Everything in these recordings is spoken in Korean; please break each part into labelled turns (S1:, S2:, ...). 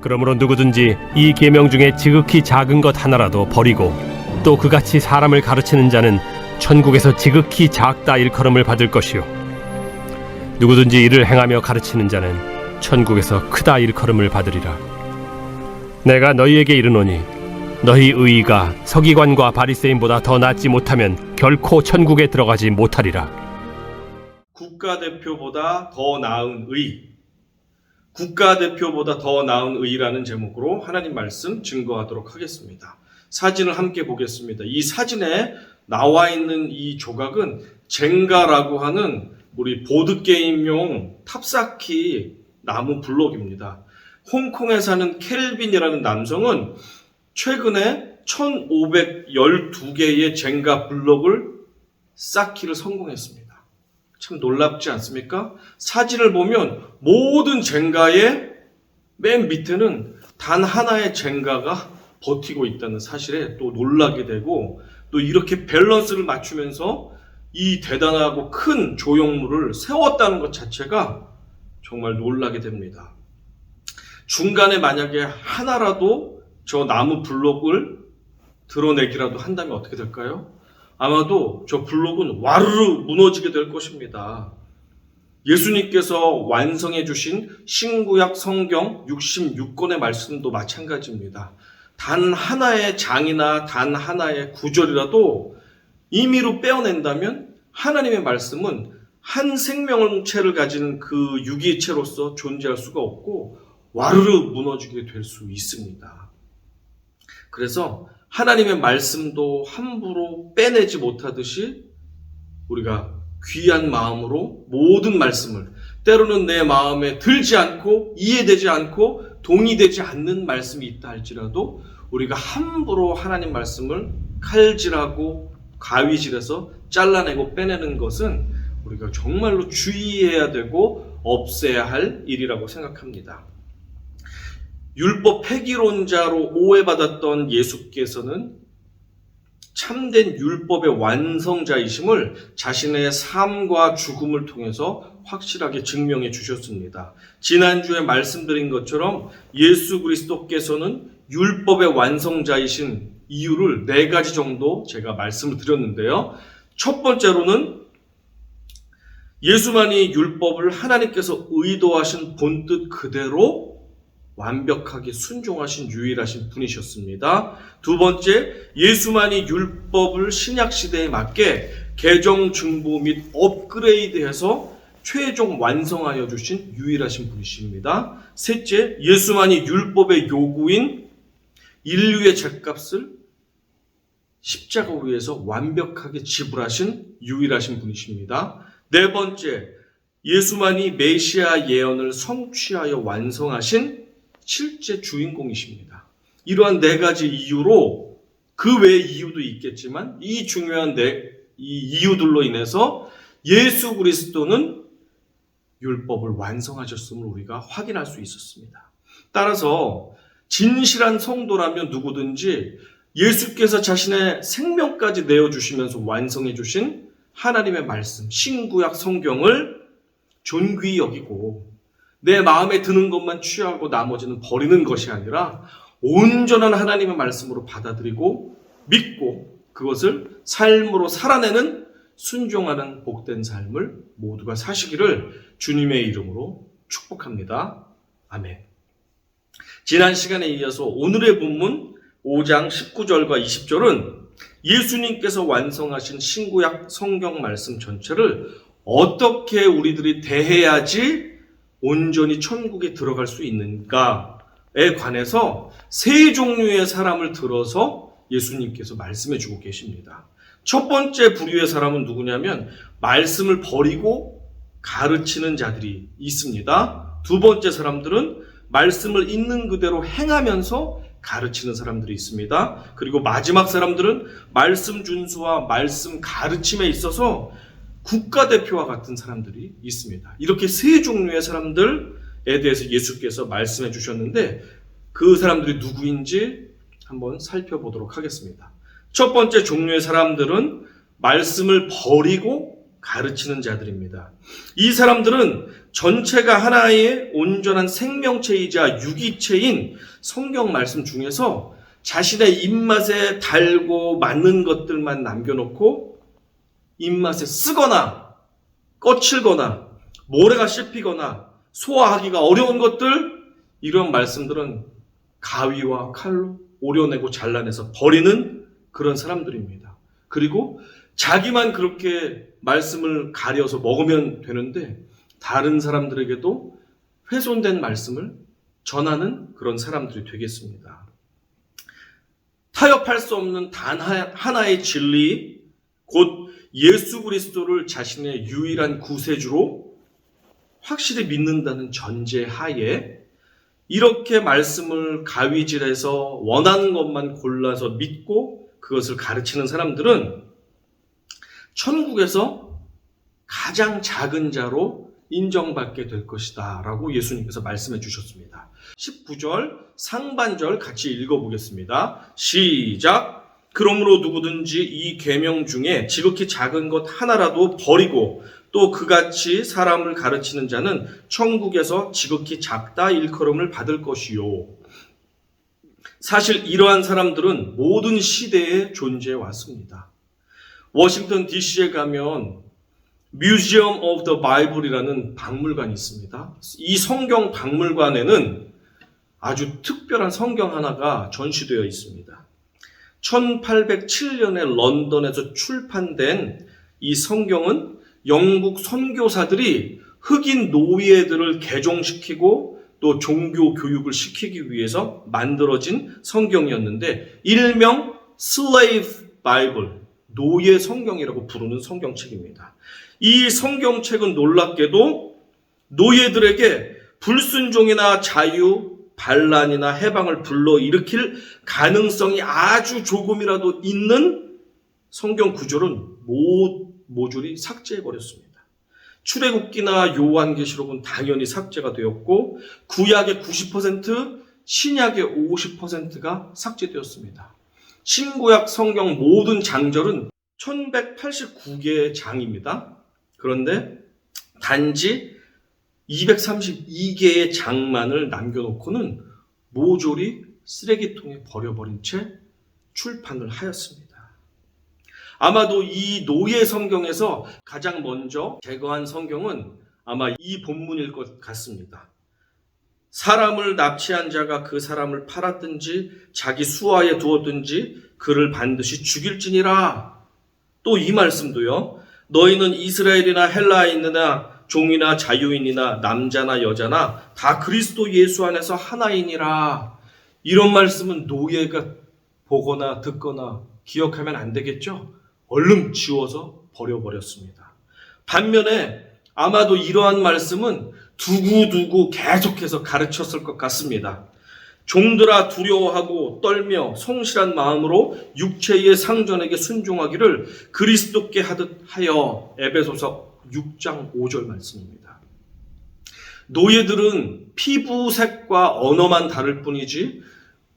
S1: 그러므로 누구든지 이 계명 중에 지극히 작은 것 하나라도 버리고 또 그같이 사람을 가르치는 자는 천국에서 지극히 작다 일컬음을 받을 것이요 누구든지 이를 행하며 가르치는 자는 천국에서 크다 일컬음을 받으리라. 내가 너희에게 이르노니 너희 의의가 서기관과 바리새인보다 더 낫지 못하면 결코 천국에 들어가지 못하리라.
S2: 국가대표보다 더 나은 의, 국가대표보다 더 나은 의라는 제목으로 하나님 말씀 증거하도록 하겠습니다. 사진을 함께 보겠습니다. 이 사진에 나와 있는 이 조각은 젠가라고 하는 우리 보드게임용 탑쌓기 나무 블록입니다. 홍콩에 사는 켈빈이라는 남성은 최근에 1512개의 젠가 블록을 쌓기를 성공했습니다. 참 놀랍지 않습니까? 사진을 보면 모든 젠가의 맨 밑에는 단 하나의 젠가가 버티고 있다는 사실에 또 놀라게 되고, 또 이렇게 밸런스를 맞추면서 이 대단하고 큰 조형물을 세웠다는 것 자체가 정말 놀라게 됩니다. 중간에 만약에 하나라도 저 나무 블록을 드러내기라도 한다면 어떻게 될까요? 아마도 저 블록은 와르르 무너지게 될 것입니다. 예수님께서 완성해 주신 신구약 성경 66권의 말씀도 마찬가지입니다. 단 하나의 장이나 단 하나의 구절이라도 임의로 빼어낸다면 하나님의 말씀은 한 생명체를 가진 그 유기체로서 존재할 수가 없고 와르르 무너지게 될 수 있습니다. 그래서 하나님의 말씀도 함부로 빼내지 못하듯이 우리가 귀한 마음으로 모든 말씀을, 때로는 내 마음에 들지 않고 이해되지 않고 동의되지 않는 말씀이 있다 할지라도 우리가 함부로 하나님 말씀을 칼질하고 가위질해서 잘라내고 빼내는 것은 우리가 정말로 주의해야 되고 없애야 할 일이라고 생각합니다. 율법 폐기론자로 오해받았던 예수께서는 참된 율법의 완성자이심을 자신의 삶과 죽음을 통해서 확실하게 증명해 주셨습니다. 지난주에 말씀드린 것처럼 예수 그리스도께서는 율법의 완성자이신 이유를 4가지 정도 제가 말씀을 드렸는데요. 첫 번째로는 예수만이 율법을 하나님께서 의도하신 본뜻 그대로 완벽하게 순종하신 유일하신 분이셨습니다. 두 번째, 예수만이 율법을 신약시대에 맞게 개정, 증보 및 업그레이드해서 최종 완성하여 주신 유일하신 분이십니다. 셋째, 예수만이 율법의 요구인 인류의 죗값을 십자가 위에서 완벽하게 지불하신 유일하신 분이십니다. 네 번째, 예수만이 메시아 예언을 성취하여 완성하신 실제 주인공이십니다. 이러한 4가지 이유로, 그 외의 이유도 있겠지만 이 중요한 이 이유들로 인해서 예수 그리스도는 율법을 완성하셨음을 우리가 확인할 수 있었습니다. 따라서 진실한 성도라면 누구든지 예수께서 자신의 생명까지 내어주시면서 완성해 주신 하나님의 말씀, 신구약 성경을 존귀히 여기고 내 마음에 드는 것만 취하고 나머지는 버리는 것이 아니라 온전한 하나님의 말씀으로 받아들이고 믿고 그것을 삶으로 살아내는 순종하는 복된 삶을 모두가 사시기를 주님의 이름으로 축복합니다. 아멘. 지난 시간에 이어서 오늘의 본문 5장 19절과 20절은 예수님께서 완성하신 신구약 성경 말씀 전체를 어떻게 우리들이 대해야지 온전히 천국에 들어갈 수 있는가에 관해서 3종류의 사람을 들어서 예수님께서 말씀해 주고 계십니다. 첫 번째 부류의 사람은 누구냐면 말씀을 버리고 가르치는 자들이 있습니다. 두 번째 사람들은 말씀을 있는 그대로 행하면서 가르치는 사람들이 있습니다. 그리고 마지막 사람들은 말씀 준수와 말씀 가르침에 있어서 국가대표와 같은 사람들이 있습니다. 이렇게 3종류의 사람들에 대해서 예수께서 말씀해 주셨는데 그 사람들이 누구인지 한번 살펴보도록 하겠습니다. 첫 번째 종류의 사람들은 말씀을 버리고 가르치는 자들입니다. 이 사람들은 전체가 하나의 온전한 생명체이자 유기체인 성경 말씀 중에서 자신의 입맛에 달고 맞는 것들만 남겨놓고 입맛에 쓰거나 거칠거나 모래가 씹히거나 소화하기가 어려운 것들, 이런 말씀들은 가위와 칼로 오려내고 잘라내서 버리는 그런 사람들입니다. 그리고 자기만 그렇게 말씀을 가려서 먹으면 되는데 다른 사람들에게도 훼손된 말씀을 전하는 그런 사람들이 되겠습니다. 타협할 수 없는 단 하나의 진리, 곧 예수 그리스도를 자신의 유일한 구세주로 확실히 믿는다는 전제하에 이렇게 말씀을 가위질해서 원하는 것만 골라서 믿고 그것을 가르치는 사람들은 천국에서 가장 작은 자로 인정받게 될 것이다 라고 예수님께서 말씀해 주셨습니다. 19절 상반절 같이 읽어보겠습니다. 시작. 그러므로 누구든지 이 계명 중에 지극히 작은 것 하나라도 버리고 또 그같이 사람을 가르치는 자는 천국에서 지극히 작다 일컬음을 받을 것이요. 사실 이러한 사람들은 모든 시대에 존재해 왔습니다. 워싱턴 DC에 가면 Museum of the Bible이라는 박물관이 있습니다. 이 성경 박물관에는 아주 특별한 성경 하나가 전시되어 있습니다. 1807년에 런던에서 출판된 이 성경은 영국 선교사들이 흑인 노예들을 개종시키고 또 종교 교육을 시키기 위해서 만들어진 성경이었는데 일명 Slave Bible, 노예 성경이라고 부르는 성경책입니다. 이 성경책은 놀랍게도 노예들에게 불순종이나 자유, 반란이나 해방을 불러일으킬 가능성이 아주 조금이라도 있는 성경 구절은 모조리 삭제해버렸습니다. 출애굽기나 요한계시록은 당연히 삭제가 되었고 구약의 90%, 신약의 50%가 삭제되었습니다. 신구약 성경 모든 장절은 1189개의 장입니다. 그런데 단지 232개의 장만을 남겨놓고는 모조리 쓰레기통에 버려버린 채 출판을 하였습니다. 아마도 이 노예 성경에서 가장 먼저 제거한 성경은 아마 이 본문일 것 같습니다. 사람을 납치한 자가 그 사람을 팔았든지 자기 수하에 두었든지 그를 반드시 죽일지니라. 또 이 말씀도요. 너희는 이스라엘이나 헬라인이나 종이나 자유인이나 남자나 여자나 다 그리스도 예수 안에서 하나이니라. 이런 말씀은 노예가 보거나 듣거나 기억하면 안 되겠죠? 얼른 지워서 버려버렸습니다. 반면에 아마도 이러한 말씀은 두고두고 계속해서 가르쳤을 것 같습니다. 종들아 두려워하고 떨며 성실한 마음으로 육체의 상전에게 순종하기를 그리스도께 하듯 하여. 에베소서 6장 5절 말씀입니다. 노예들은 피부색과 언어만 다를 뿐이지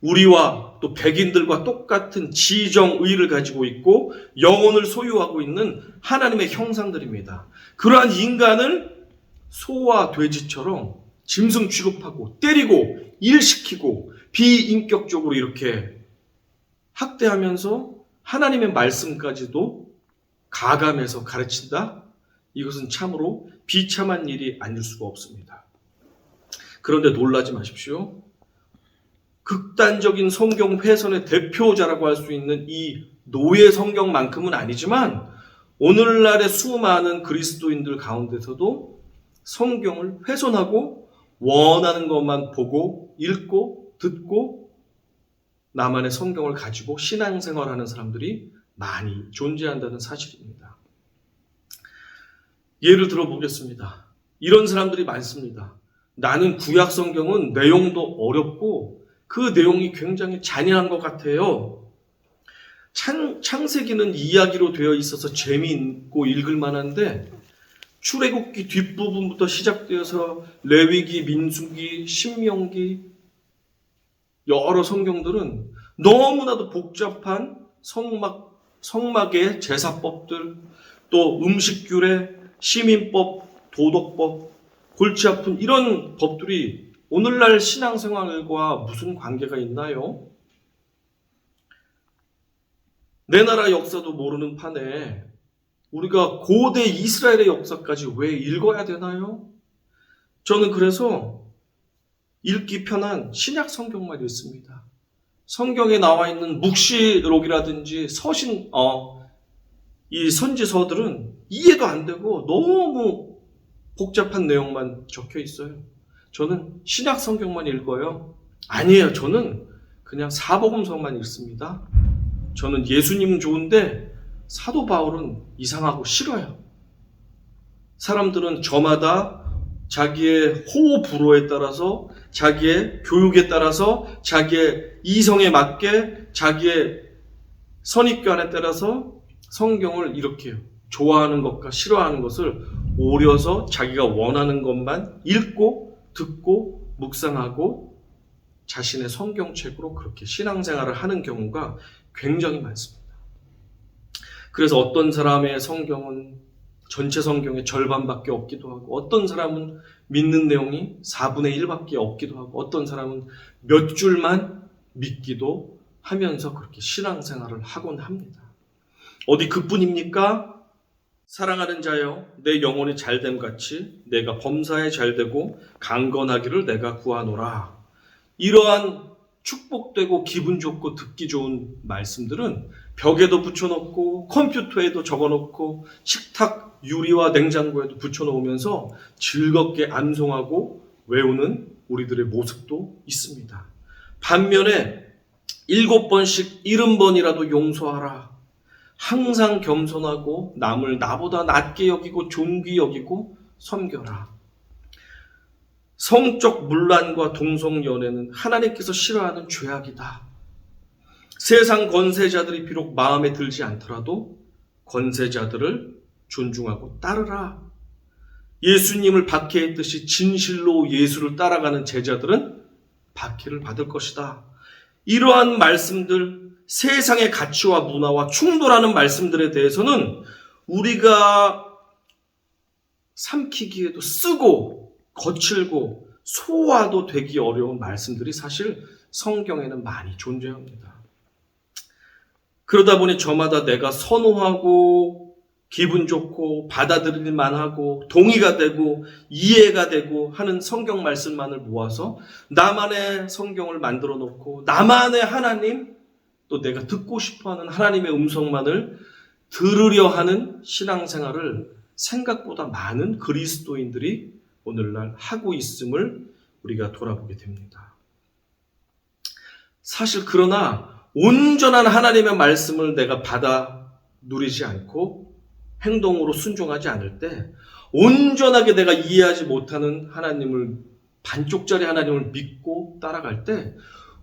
S2: 우리와 또 백인들과 똑같은 지정의를 가지고 있고 영혼을 소유하고 있는 하나님의 형상들입니다. 그러한 인간을 소와 돼지처럼 짐승 취급하고 때리고 일시키고 비인격적으로 이렇게 학대하면서 하나님의 말씀까지도 가감해서 가르친다? 이것은 참으로 비참한 일이 아닐 수가 없습니다. 그런데 놀라지 마십시오. 극단적인 성경 훼손의 대표자라고 할 수 있는 이 노예 성경만큼은 아니지만 오늘날의 수많은 그리스도인들 가운데서도 성경을 훼손하고 원하는 것만 보고 읽고 듣고 나만의 성경을 가지고 신앙생활하는 사람들이 많이 존재한다는 사실입니다. 예를 들어 보겠습니다. 이런 사람들이 많습니다. 나는 구약 성경은 내용도 어렵고 그 내용이 굉장히 잔인한 것 같아요. 창세기는 이야기로 되어 있어서 재미있고 읽을 만한데 출애굽기 뒷부분부터 시작되어서 레위기, 민수기, 신명기 여러 성경들은 너무나도 복잡한 성막의 제사법들, 또 음식규례, 시민법, 도덕법, 골치 아픈 이런 법들이 오늘날 신앙생활과 무슨 관계가 있나요? 내 나라 역사도 모르는 판에 우리가 고대 이스라엘의 역사까지 왜 읽어야 되나요? 저는 그래서 읽기 편한 신약 성경만 읽습니다. 성경에 나와 있는 묵시록이라든지 이 선지서들은 이해도 안 되고 너무 복잡한 내용만 적혀 있어요. 저는 신약 성경만 읽어요. 아니에요. 저는 그냥 사복음서만 읽습니다. 저는 예수님은 좋은데 사도 바울은 이상하고 싫어요. 사람들은 저마다 자기의 호불호에 따라서, 자기의 교육에 따라서, 자기의 이성에 맞게, 자기의 선입견에 따라서 성경을 이렇게 좋아하는 것과 싫어하는 것을 오려서 자기가 원하는 것만 읽고 듣고 묵상하고 자신의 성경책으로 그렇게 신앙생활을 하는 경우가 굉장히 많습니다. 그래서 어떤 사람의 성경은 전체 성경의 절반밖에 없기도 하고, 어떤 사람은 믿는 내용이 4분의 1밖에 없기도 하고, 어떤 사람은 몇 줄만 믿기도 하면서 그렇게 신앙생활을 하곤 합니다. 어디 그뿐입니까? 사랑하는 자여, 내 영혼이 잘됨 같이 내가 범사에 잘되고 강건하기를 내가 구하노라. 이러한 축복되고 기분 좋고 듣기 좋은 말씀들은 벽에도 붙여놓고 컴퓨터에도 적어놓고 식탁 유리와 냉장고에도 붙여놓으면서 즐겁게 암송하고 외우는 우리들의 모습도 있습니다. 반면에 7번씩 70번이라도 용서하라. 항상 겸손하고 남을 나보다 낮게 여기고 존귀 여기고 섬겨라. 성적 문란과 동성연애는 하나님께서 싫어하는 죄악이다. 세상 권세자들이 비록 마음에 들지 않더라도 권세자들을 존중하고 따르라. 예수님을 박해했듯이 진실로 예수를 따라가는 제자들은 박해를 받을 것이다. 이러한 말씀들, 세상의 가치와 문화와 충돌하는 말씀들에 대해서는 우리가 삼키기에도 쓰고 거칠고 소화도 되기 어려운 말씀들이 사실 성경에는 많이 존재합니다. 그러다 보니 저마다 내가 선호하고 기분 좋고 받아들일 만하고 동의가 되고 이해가 되고 하는 성경 말씀만을 모아서 나만의 성경을 만들어 놓고 나만의 하나님, 또 내가 듣고 싶어하는 하나님의 음성만을 들으려 하는 신앙생활을 생각보다 많은 그리스도인들이 오늘날 하고 있음을 우리가 돌아보게 됩니다. 사실 그러나 온전한 하나님의 말씀을 내가 받아 누리지 않고 행동으로 순종하지 않을 때, 온전하게 내가 이해하지 못하는 하나님을, 반쪽짜리 하나님을 믿고 따라갈 때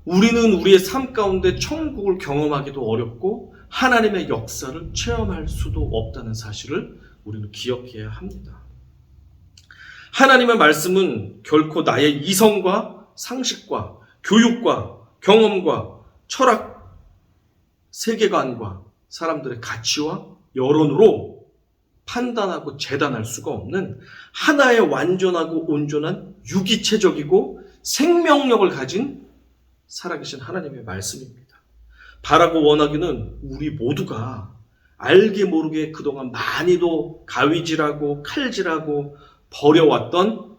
S2: 우리는 우리의 삶 가운데 천국을 경험하기도 어렵고 하나님의 역사를 체험할 수도 없다는 사실을 우리는 기억해야 합니다. 하나님의 말씀은 결코 나의 이성과 상식과 교육과 경험과 철학, 세계관과 사람들의 가치와 여론으로 판단하고 재단할 수가 없는 하나의 완전하고 온전한 유기체적이고 생명력을 가진 살아계신 하나님의 말씀입니다. 바라고 원하기는 우리 모두가 알게 모르게 그동안 많이도 가위질하고 칼질하고 버려왔던,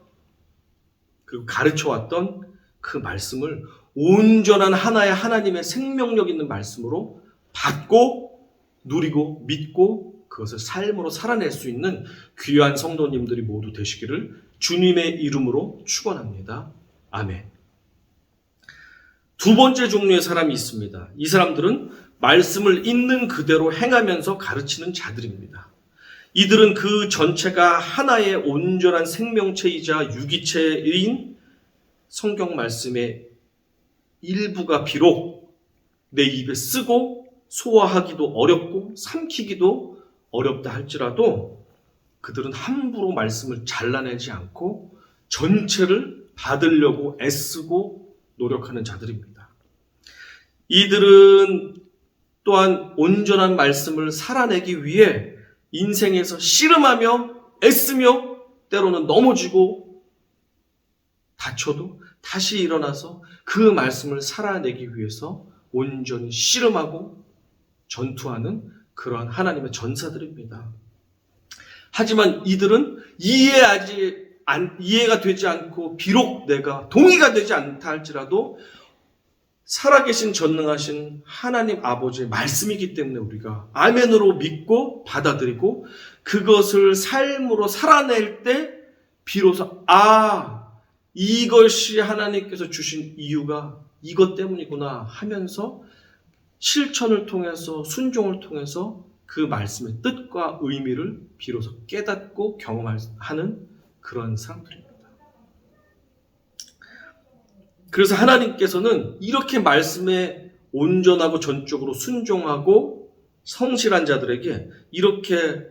S2: 그리고 가르쳐왔던 그 말씀을 온전한 하나의 하나님의 생명력 있는 말씀으로 받고 누리고 믿고 그것을 삶으로 살아낼 수 있는 귀한 성도님들이 모두 되시기를 주님의 이름으로 축원합니다. 아멘. 두 번째 종류의 사람이 있습니다. 이 사람들은 말씀을 있는 그대로 행하면서 가르치는 자들입니다. 이들은 그 전체가 하나의 온전한 생명체이자 유기체인 성경 말씀의 일부가 비록 내 입에 쓰고 소화하기도 어렵고 삼키기도 어렵다 할지라도 그들은 함부로 말씀을 잘라내지 않고 전체를 받으려고 애쓰고 노력하는 자들입니다. 이들은 또한 온전한 말씀을 살아내기 위해 인생에서 씨름하며 애쓰며 때로는 넘어지고 다쳐도 다시 일어나서 그 말씀을 살아내기 위해서 온전히 씨름하고 전투하는 그러한 하나님의 전사들입니다. 하지만 이들은 이해가 되지 않고 비록 내가 동의가 되지 않다 할지라도 살아계신 전능하신 하나님 아버지의 말씀이기 때문에 우리가 아멘으로 믿고 받아들이고 그것을 삶으로 살아낼 때 비로소 이것이 하나님께서 주신 이유가 이것 때문이구나 하면서 실천을 통해서 순종을 통해서 그 말씀의 뜻과 의미를 비로소 깨닫고 경험하는 그런 사람들입니다. 그래서 하나님께서는 이렇게 말씀에 온전하고 전적으로 순종하고 성실한 자들에게 이렇게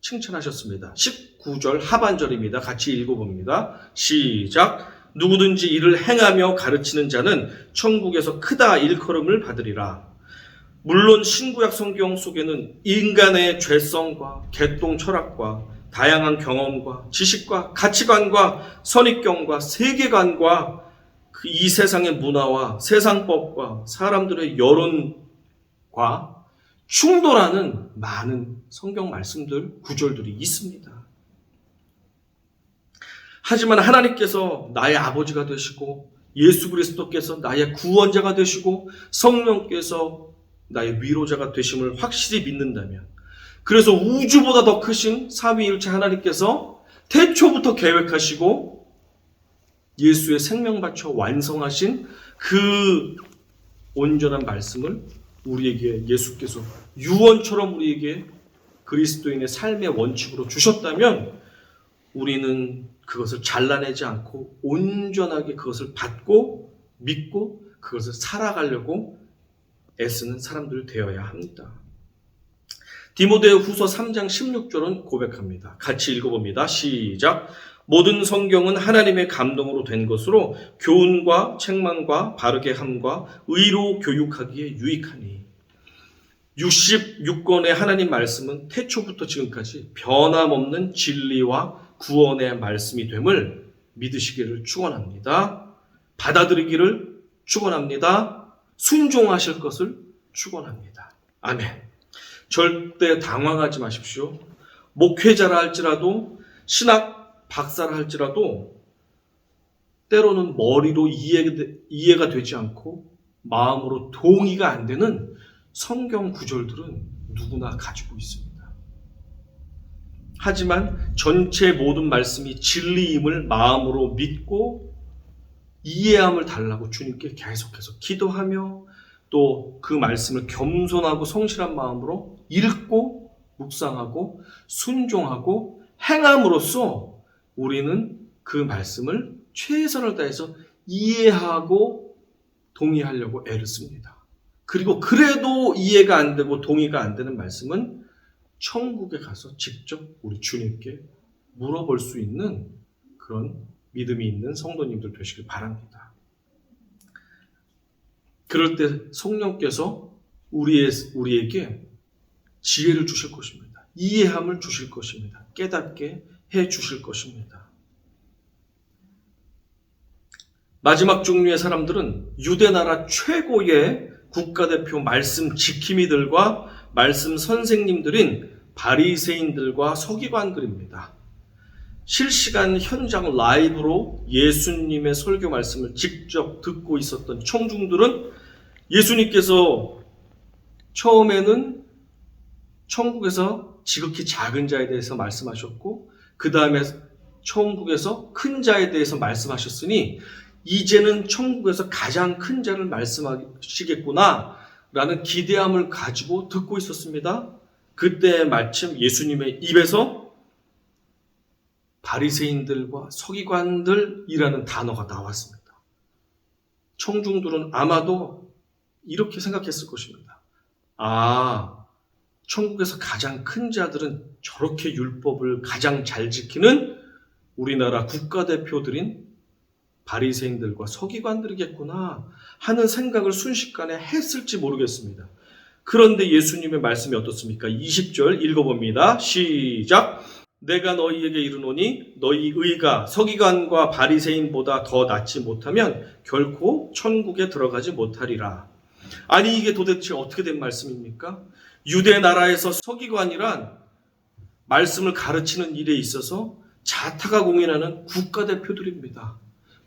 S2: 칭찬하셨습니다. 19절 하반절입니다. 같이 읽어봅니다. 시작. 누구든지 이를 행하며 가르치는 자는 천국에서 크다 일컬음을 받으리라. 물론 신구약 성경 속에는 인간의 죄성과 개똥 철학과 다양한 경험과 지식과 가치관과 선입견과 세계관과 이 세상의 문화와 세상법과 사람들의 여론과 충돌하는 많은 성경 말씀들, 구절들이 있습니다. 하지만 하나님께서 나의 아버지가 되시고 예수 그리스도께서 나의 구원자가 되시고 성령께서 나의 위로자가 되심을 확실히 믿는다면, 그래서 우주보다 더 크신 삼위일체 하나님께서 태초부터 계획하시고 예수의 생명 바쳐 완성하신 그 온전한 말씀을 우리에게 예수께서 유언처럼 우리에게 그리스도인의 삶의 원칙으로 주셨다면 우리는 그것을 잘라내지 않고 온전하게 그것을 받고 믿고 그것을 살아가려고 애쓰는 사람들 되어야 합니다. 디모데 후서 3장 16절은 고백합니다. 같이 읽어봅니다. 시작. 모든 성경은 하나님의 감동으로 된 것으로 교훈과 책망과 바르게 함과 의로 교육하기에 유익하니. 66권의 하나님 말씀은 태초부터 지금까지 변함없는 진리와 구원의 말씀이 됨을 믿으시기를 축원합니다. 받아들이기를 축원합니다. 순종하실 것을 축원합니다. 아멘. 절대 당황하지 마십시오. 목회자라 할지라도 신학 박사라 할지라도 때로는 머리로 이해가 되지 않고 마음으로 동의가 안 되는 성경 구절들은 누구나 가지고 있습니다. 하지만 전체 모든 말씀이 진리임을 마음으로 믿고 이해함을 달라고 주님께 계속해서 기도하며 또 그 말씀을 겸손하고 성실한 마음으로 읽고 묵상하고 순종하고 행함으로써 우리는 그 말씀을 최선을 다해서 이해하고 동의하려고 애를 씁니다. 그리고 그래도 이해가 안 되고 동의가 안 되는 말씀은 천국에 가서 직접 우리 주님께 물어볼 수 있는 그런 믿음이 있는 성도님들 되시길 바랍니다. 그럴 때 성령께서 우리에게 지혜를 주실 것입니다. 이해함을 주실 것입니다. 깨닫게 해 주실 것입니다. 마지막 종류의 사람들은 유대나라 최고의 국가대표 말씀 지킴이들과 말씀 선생님들인 바리새인들과 서기관들입니다. 실시간 현장 라이브로 예수님의 설교 말씀을 직접 듣고 있었던 청중들은 예수님께서 처음에는 천국에서 지극히 작은 자에 대해서 말씀하셨고 그 다음에 천국에서 큰 자에 대해서 말씀하셨으니 이제는 천국에서 가장 큰 자를 말씀하시겠구나 라는 기대함을 가지고 듣고 있었습니다. 그때 마침 예수님의 입에서 바리새인들과 서기관들이라는 단어가 나왔습니다. 청중들은 아마도 이렇게 생각했을 것입니다. 천국에서 가장 큰 자들은 저렇게 율법을 가장 잘 지키는 우리나라 국가대표들인 바리새인들과 서기관들이겠구나 하는 생각을 순식간에 했을지 모르겠습니다. 그런데 예수님의 말씀이 어떻습니까? 20절 읽어봅니다. 시작. 내가 너희에게 이르노니 너희 의가 서기관과 바리새인보다 더 낫지 못하면 결코 천국에 들어가지 못하리라. 아니 이게 도대체 어떻게 된 말씀입니까? 유대 나라에서 서기관이란 말씀을 가르치는 일에 있어서 자타가 공인하는 국가대표들입니다.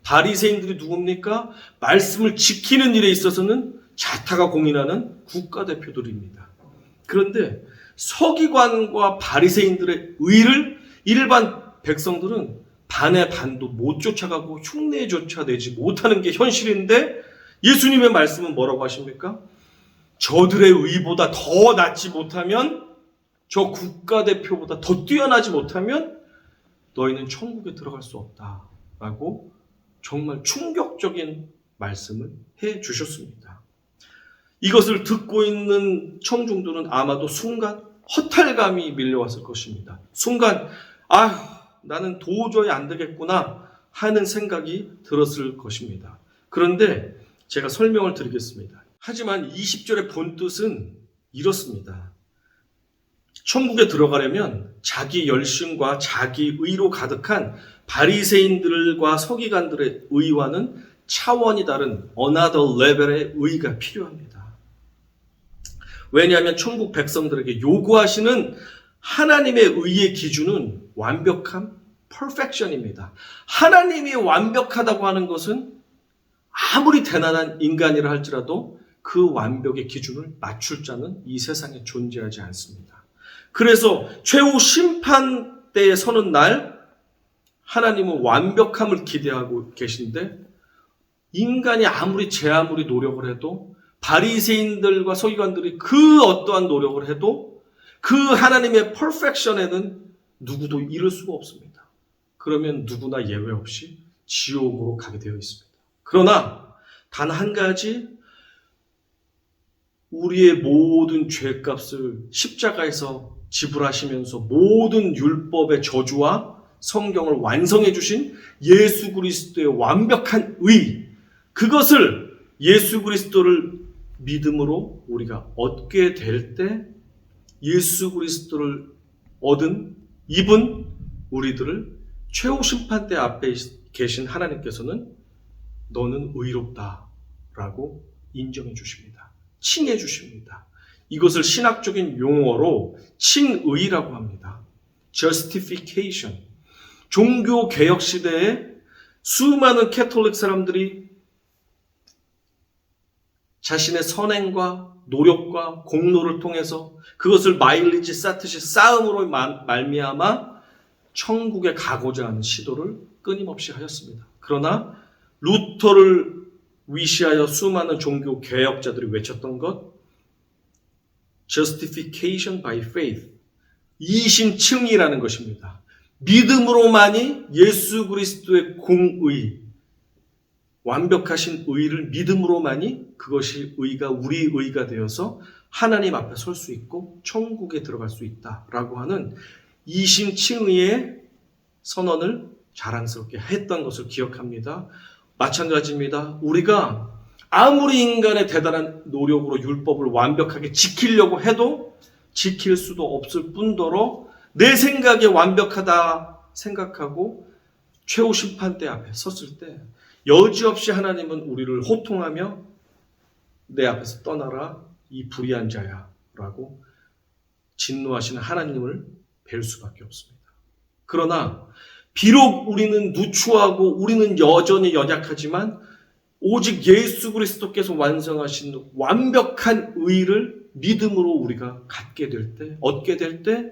S2: 바리새인들이 누굽니까? 말씀을 지키는 일에 있어서는 자타가 공인하는 국가대표들입니다. 그런데 서기관과 바리새인들의 의를 일반 백성들은 반의 반도 못 쫓아가고 흉내조차 내지 못하는 게 현실인데 예수님의 말씀은 뭐라고 하십니까? 저들의 의보다 더 낫지 못하면, 저 국가대표보다 더 뛰어나지 못하면 너희는 천국에 들어갈 수 없다라고 정말 충격적인 말씀을 해 주셨습니다. 이것을 듣고 있는 청중들은 아마도 순간 허탈감이 밀려왔을 것입니다. 순간 나는 도저히 안 되겠구나 하는 생각이 들었을 것입니다. 그런데 제가 설명을 드리겠습니다. 하지만 20절의 본뜻은 이렇습니다. 천국에 들어가려면 자기 열심과 자기 의로 가득한 바리새인들과 서기관들의 의와는 차원이 다른 another level의 의가 필요합니다. 왜냐하면 천국 백성들에게 요구하시는 하나님의 의의 기준은 완벽함, perfection입니다. 하나님이 완벽하다고 하는 것은 아무리 대단한 인간이라 할지라도 그 완벽의 기준을 맞출 자는 이 세상에 존재하지 않습니다. 그래서 최후 심판 때에 서는 날 하나님은 완벽함을 기대하고 계신데 인간이 제 아무리 노력을 해도 바리새인들과 서기관들이 그 어떠한 노력을 해도 그 하나님의 퍼펙션에는 누구도 이를 수가 없습니다. 그러면 누구나 예외 없이 지옥으로 가게 되어 있습니다. 그러나 단 한 가지, 우리의 모든 죄값을 십자가에서 지불하시면서 모든 율법의 저주와 성경을 완성해 주신 예수 그리스도의 완벽한 의, 그것을 예수 그리스도를 믿음으로 우리가 얻게 될 때 예수 그리스도를 입은 우리들을 최후 심판대 앞에 계신 하나님께서는 너는 의롭다라고 인정해 주십니다. 칭해 주십니다. 이것을 신학적인 용어로 칭의라고 합니다. justification. 종교 개혁 시대에 수많은 캐톨릭 사람들이 자신의 선행과 노력과 공로를 통해서 그것을 마일리지 쌓듯이 쌓음으로 말미암아 천국에 가고자 하는 시도를 끊임없이 하였습니다. 그러나 루터를 위시하여 수많은 종교 개혁자들이 외쳤던 것, justification by faith, 이신칭의라는 것입니다. 믿음으로만이 예수 그리스도의 공의, 완벽하신 의를 믿음으로만이 그것이 의가 우리 의가 되어서 하나님 앞에 설 수 있고 천국에 들어갈 수 있다라고 하는 이신칭의의 선언을 자랑스럽게 했던 것을 기억합니다. 마찬가지입니다. 우리가 아무리 인간의 대단한 노력으로 율법을 완벽하게 지키려고 해도 지킬 수도 없을 뿐더러 내 생각에 완벽하다 생각하고 최후 심판대 앞에 섰을 때 여지없이 하나님은 우리를 호통하며 내 앞에서 떠나라 이 불의한 자야 라고 진노하시는 하나님을 뵐 수밖에 없습니다. 그러나 비록 우리는 누추하고 우리는 여전히 연약하지만 오직 예수 그리스도께서 완성하신 완벽한 의를 믿음으로 우리가 갖게 될 때, 얻게 될 때,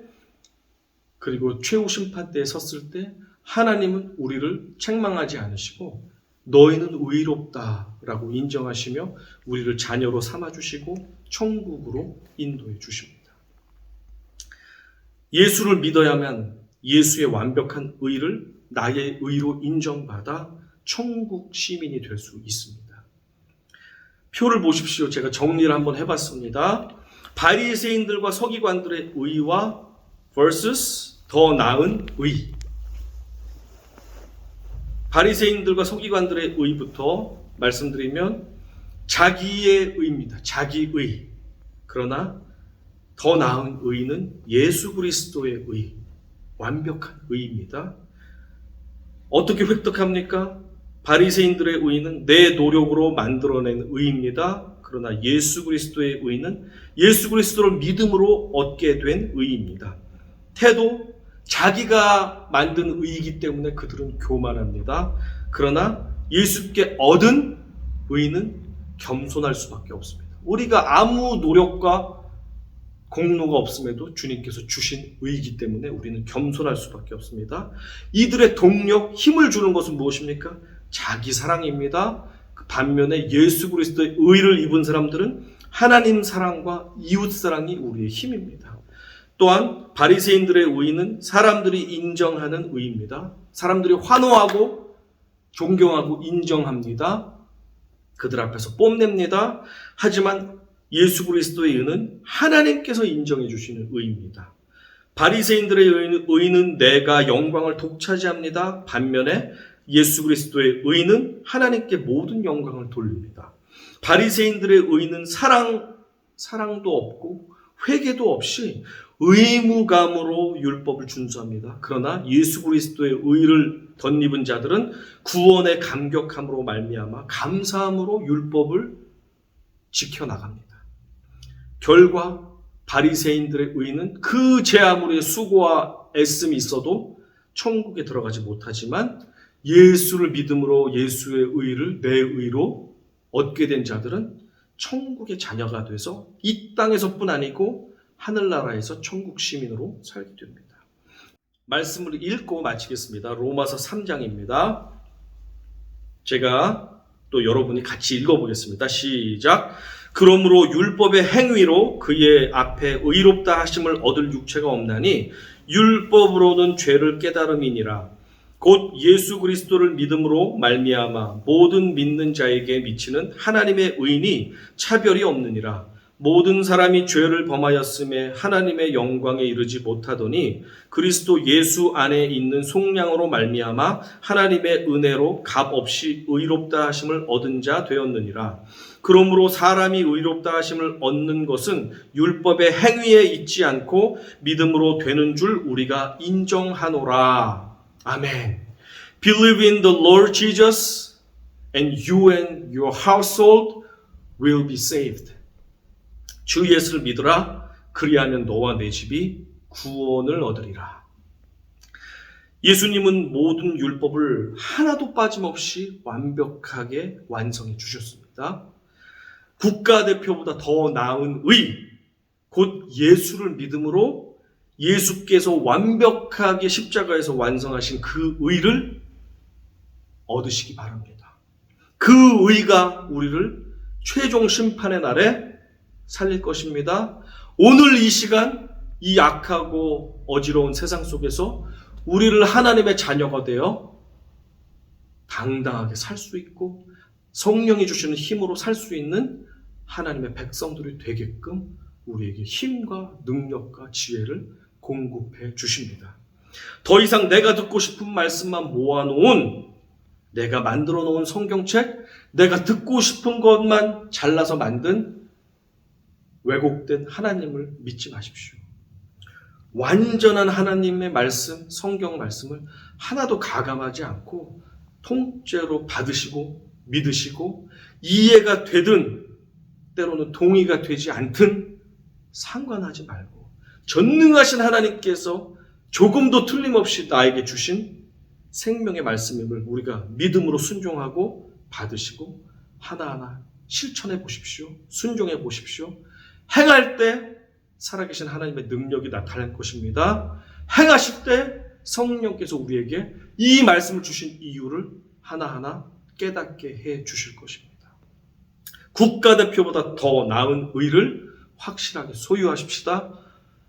S2: 그리고 최후 심판대에 섰을 때 하나님은 우리를 책망하지 않으시고 너희는 의롭다라고 인정하시며 우리를 자녀로 삼아주시고 천국으로 인도해 주십니다. 예수를 믿어야만 예수의 완벽한 의를 나의 의로 인정받아 천국 시민이 될 수 있습니다. 표를 보십시오. 제가 정리를 한번 해봤습니다. 바리새인들과 서기관들의 의와 vs 더 나은 의. 바리새인들과 서기관들의 의부터 말씀드리면 자기의 의입니다. 자기의. 그러나 더 나은 의는 예수 그리스도의 의, 완벽한 의입니다. 어떻게 획득합니까? 바리새인들의 의는 내 노력으로 만들어낸 의입니다. 그러나 예수 그리스도의 의는 예수 그리스도를 믿음으로 얻게 된 의입니다. 태도, 자기가 만든 의이기 때문에 그들은 교만합니다. 그러나 예수께 얻은 의는 겸손할 수밖에 없습니다. 우리가 아무 노력과 공로가 없음에도 주님께서 주신 의이기 때문에 우리는 겸손할 수밖에 없습니다. 이들의 동력, 힘을 주는 것은 무엇입니까? 자기 사랑입니다. 반면에 예수 그리스도의 의를 입은 사람들은 하나님 사랑과 이웃 사랑이 우리의 힘입니다. 또한 바리새인들의 의는 사람들이 인정하는 의입니다. 사람들이 환호하고 존경하고 인정합니다. 그들 앞에서 뽐냅니다. 하지만 예수 그리스도의 의는 하나님께서 인정해 주시는 의입니다. 바리새인들의 의는 내가 영광을 독차지합니다. 반면에 예수 그리스도의 의는 하나님께 모든 영광을 돌립니다. 바리새인들의 의는 사랑도 없고 회개도 없이 의무감으로 율법을 준수합니다. 그러나 예수 그리스도의 의를 덧입은 자들은 구원의 감격함으로 말미암아 감사함으로 율법을 지켜나갑니다. 결과 바리새인들의 의는 그 제 아무리 수고와 애씀이 있어도 천국에 들어가지 못하지만 예수를 믿음으로 예수의 의를 내 의로 얻게 된 자들은 천국의 자녀가 돼서 이 땅에서뿐 아니고 하늘나라에서 천국 시민으로 살게 됩니다. 말씀을 읽고 마치겠습니다. 로마서 3장입니다. 제가 또 여러분이 같이 읽어보겠습니다. 시작. 그러므로 율법의 행위로 그의 앞에 의롭다 하심을 얻을 육체가 없나니 율법으로는 죄를 깨달음이니라. 곧 예수 그리스도를 믿음으로 말미암아 모든 믿는 자에게 미치는 하나님의 의인이 차별이 없느니라. 모든 사람이 죄를 범하였음에 하나님의 영광에 이르지 못하더니 그리스도 예수 안에 있는 속량으로 말미암아 하나님의 은혜로 값없이 의롭다 하심을 얻은 자 되었느니라. 그러므로 사람이 의롭다 하심을 얻는 것은 율법의 행위에 있지 않고 믿음으로 되는 줄 우리가 인정하노라. 아멘. Believe in the Lord Jesus and you and your household will be saved. 주 예수를 믿으라. 그리하면 너와 내 집이 구원을 얻으리라. 예수님은 모든 율법을 하나도 빠짐없이 완벽하게 완성해 주셨습니다. 국가대표보다 더 나은 의, 곧 예수를 믿음으로 예수께서 완벽하게 십자가에서 완성하신 그 의를 얻으시기 바랍니다. 그 의가 우리를 최종 심판의 날에 살릴 것입니다. 오늘 이 시간 이 악하고 어지러운 세상 속에서 우리를 하나님의 자녀가 되어 당당하게 살 수 있고 성령이 주시는 힘으로 살 수 있는 하나님의 백성들이 되게끔 우리에게 힘과 능력과 지혜를 공급해 주십니다. 더 이상 내가 듣고 싶은 말씀만 모아놓은, 내가 만들어 놓은 성경책, 내가 듣고 싶은 것만 잘라서 만든 왜곡된 하나님을 믿지 마십시오. 완전한 하나님의 말씀, 성경 말씀을 하나도 가감하지 않고 통째로 받으시고 믿으시고 이해가 되든 때로는 동의가 되지 않든 상관하지 말고 전능하신 하나님께서 조금도 틀림없이 나에게 주신 생명의 말씀임을 우리가 믿음으로 순종하고 받으시고 하나하나 실천해 보십시오. 순종해 보십시오. 행할 때 살아계신 하나님의 능력이 나타날 것입니다. 행하실 때 성령께서 우리에게 이 말씀을 주신 이유를 하나하나 깨닫게 해 주실 것입니다. 국가대표보다 더 나은 의를 확실하게 소유하십시다.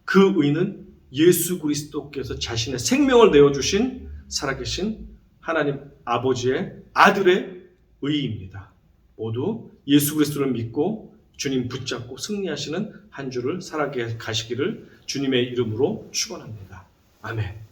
S2: 그 의는 예수 그리스도께서 자신의 생명을 내어주신 살아계신 하나님 아버지의 아들의 의입니다. 모두 예수 그리스도를 믿고 주님 붙잡고 승리하시는 한 주를 살아가시기를 주님의 이름으로 축원합니다. 아멘.